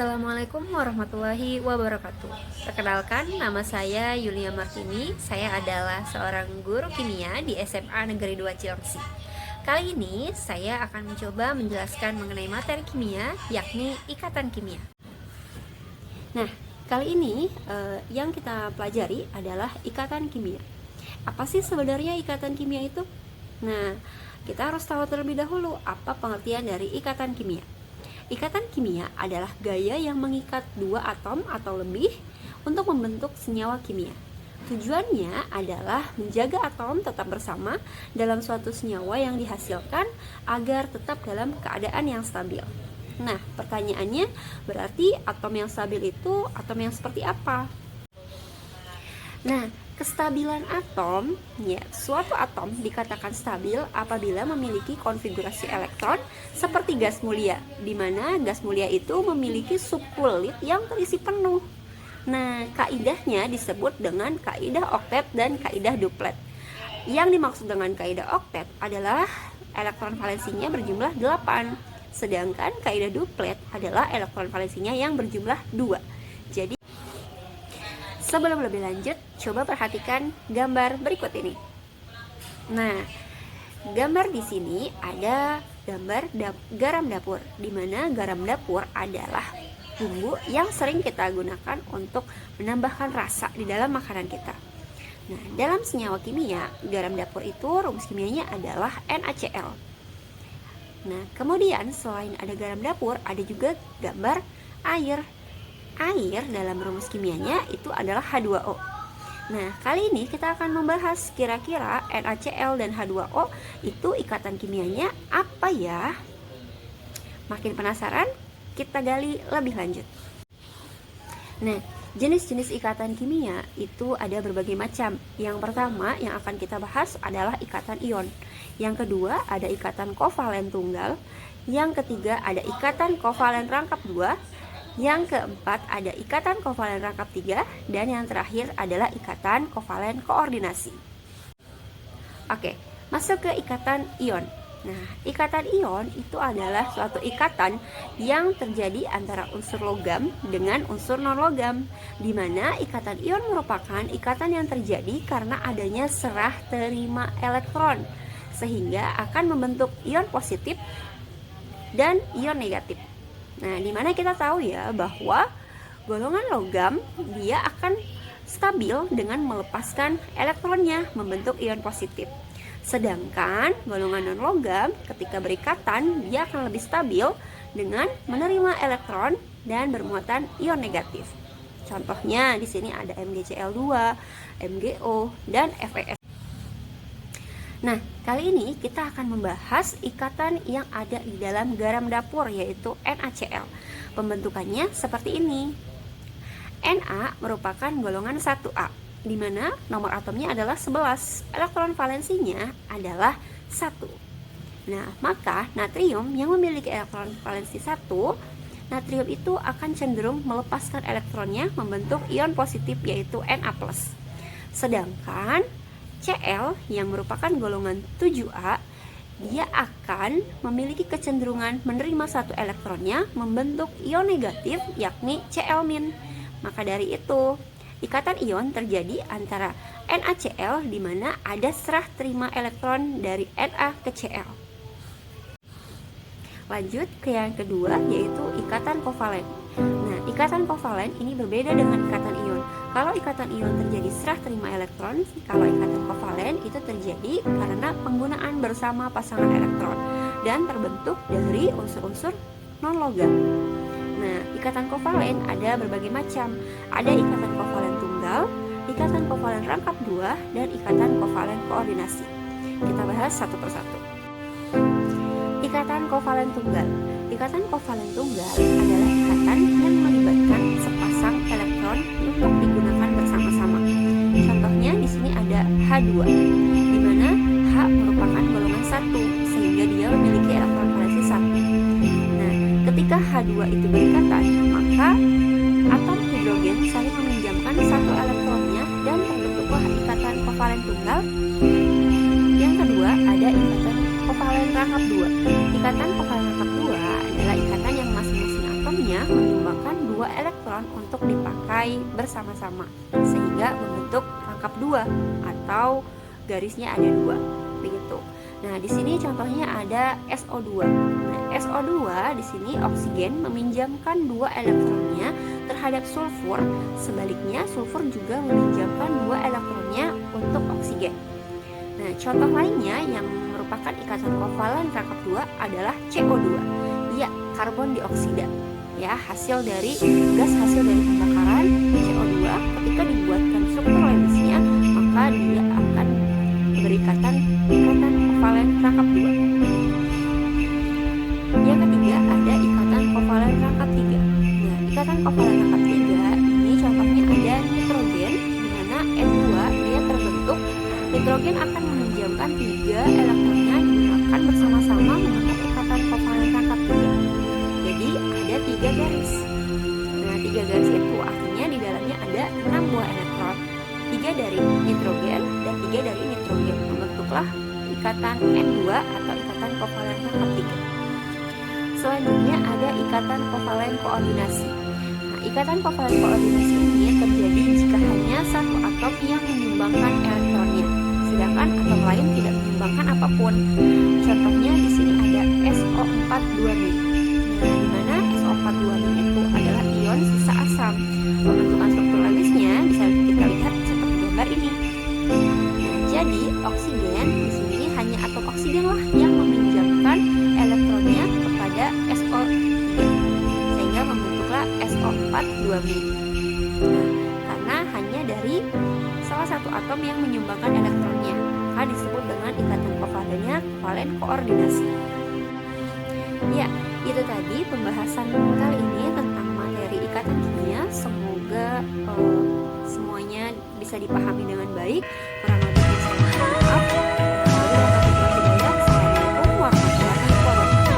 Assalamualaikum warahmatullahi wabarakatuh. Perkenalkan, nama saya Yulia Martini. Saya adalah seorang guru kimia di SMA Negeri 2 Cilengsi. Kali ini saya akan mencoba menjelaskan mengenai materi kimia, yakni ikatan kimia. Nah, kali ini yang kita pelajari adalah ikatan kimia. Apa sih sebenarnya ikatan kimia itu? Nah, kita harus tahu terlebih dahulu apa pengertian dari ikatan kimia. Ikatan kimia adalah gaya yang mengikat dua atom atau lebih untuk membentuk senyawa kimia. Tujuannya adalah menjaga atom tetap bersama dalam suatu senyawa yang dihasilkan agar tetap dalam keadaan yang stabil. Nah, pertanyaannya, berarti atom yang stabil itu atom yang seperti apa? Nah, kestabilan atom, suatu atom dikatakan stabil apabila memiliki konfigurasi elektron seperti gas mulia, di mana gas mulia itu memiliki subkulit yang terisi penuh. Nah, kaidahnya disebut dengan kaidah oktet dan kaidah duplet. Yang dimaksud dengan kaidah oktet adalah elektron valensinya berjumlah 8, sedangkan kaidah duplet adalah elektron valensinya yang berjumlah 2. Jadi, sebelum lebih lanjut, coba perhatikan gambar berikut ini. Nah, gambar di sini ada gambar garam dapur, di mana garam dapur adalah bumbu yang sering kita gunakan untuk menambahkan rasa di dalam makanan kita. Nah, dalam senyawa kimia, garam dapur itu rumus kimianya adalah NaCl. Nah, kemudian selain ada garam dapur, ada juga gambar air. Air dalam rumus kimianya itu adalah H2O. Nah, kali ini kita akan membahas kira-kira NaCl dan H2O itu ikatan kimianya apa ya? Makin penasaran? Kita gali lebih lanjut. Nah, jenis-jenis ikatan kimia itu ada berbagai macam. Yang pertama yang akan kita bahas adalah ikatan ion. Yang kedua ada ikatan kovalen tunggal. Yang ketiga ada ikatan kovalen rangkap 2. Yang keempat ada ikatan kovalen rangkap 3, dan yang terakhir adalah ikatan kovalen koordinasi. Oke, masuk ke ikatan ion. Nah, ikatan ion itu adalah suatu ikatan yang terjadi antara unsur logam dengan unsur non-logam, di mana ikatan ion merupakan ikatan yang terjadi karena adanya serah terima elektron, sehingga akan membentuk ion positif dan ion negatif. Nah, dimana kita tahu ya bahwa golongan logam dia akan stabil dengan melepaskan elektronnya membentuk ion positif. Sedangkan golongan non-logam ketika berikatan dia akan lebih stabil dengan menerima elektron dan bermuatan ion negatif. Contohnya di sini ada MgCl2, MgO, dan FeS. Nah, kali ini kita akan membahas ikatan yang ada di dalam garam dapur, yaitu NaCl. Pembentukannya seperti ini. Na merupakan golongan 1A, di mana nomor atomnya adalah 11, elektron valensinya adalah 1. Nah, maka natrium yang memiliki elektron valensi 1, natrium itu akan cenderung melepaskan elektronnya membentuk ion positif, yaitu Na+. Sedangkan Cl yang merupakan golongan 7A, dia akan memiliki kecenderungan menerima satu elektronnya membentuk ion negatif, yakni Cl-. Maka dari itu, ikatan ion terjadi antara NaCl di mana ada serah terima elektron dari Na ke Cl. Lanjut ke yang kedua, yaitu ikatan kovalen. Nah, ikatan kovalen ini berbeda dengan ikatan ion. Kalau ikatan ion terjadi serah terima elektron, kalau ikatan kovalen itu terjadi karena penggunaan bersama pasangan elektron dan terbentuk dari unsur-unsur non-logam. Nah, ikatan kovalen ada berbagai macam. Ada ikatan kovalen tunggal, ikatan kovalen rangkap 2, dan ikatan kovalen koordinasi. Kita bahas satu persatu. Ikatan kovalen tunggal. Ikatan kovalen tunggal adalah ikatan yang melibatkan sepasang elektron untuk digunakan bersama-sama. Contohnya di sini ada H2, di mana H merupakan golongan 1 sehingga dia memiliki elektron valensi 1. Nah, ketika H2 itu berikatan, maka atom hidrogen saling meminjamkan satu elektronnya dan terbentuklah ikatan kovalen tunggal. Yang kedua ada ikatan kovalen rangkap 2. Ikatan kovalen rangkap 2 adalah ikatan yang masing-masing atomnya menyumbangkan menyediakan 2 elektron untuk dipakai bersama-sama sehingga membentuk rangkap 2 atau garisnya ada 2 begitu. Nah, di sini contohnya ada SO2. Nah, SO2 di sini oksigen meminjamkan 2 elektronnya terhadap sulfur, sebaliknya sulfur juga meminjamkan 2 elektronnya untuk oksigen. Nah, contoh lainnya yang merupakan ikatan kovalen rangkap 2 adalah CO2. Ya, karbon dioksida. Ya, hasil dari gas hasil dari pembakaran CO2 ketika dibuatkan struktur Lewis-nya, maka dia akan berikatan kovalen rangkap 2. Yang ketiga ada ikatan kovalen rangkap 3. Nah, ikatan kovalen rangkap 3 ini contohnya ada nitrogen, di mana N2 dia terbentuk. Nitrogen akan meminjamkan 3 elektronnya digunakan bersama-sama membentuk ikatan kovalen rangkap 3. Jadi ada 3 garis. Nah, 3 garis itu artinya di dalamnya ada 6 buah elektron, 3 dari nitrogen dan 3 dari nitrogen, membentuklah ikatan N2 atau ikatan kovalen rangkap 3. Selanjutnya ada ikatan kovalen koordinasi. Nah, ikatan kovalen koordinasi ini terjadi jika hanya satu atom yang menyumbangkan elektronnya, sedangkan atom lain tidak menyumbangkan apapun. Contohnya di sini ada SO42-. Nah, di mana SO42- itu adalah ion sisa asam. Pembentukan struktur Lewis-nya bisa kita lihat seperti gambar ini. Nah, jadi oksigen di sini hanya atom oksigen lah yang meminjamkan elektronnya kepada SO3 sehingga membentuklah SO42-. Nah, karena hanya dari salah satu atom yang menyumbangkan elektronnya, maka disebut dengan ikatan kovalennya kovalen koordinasi. Ya, itu tadi pembahasan kali ini tentang materi ikatan kimia. Semoga semuanya bisa dipahami dengan baik.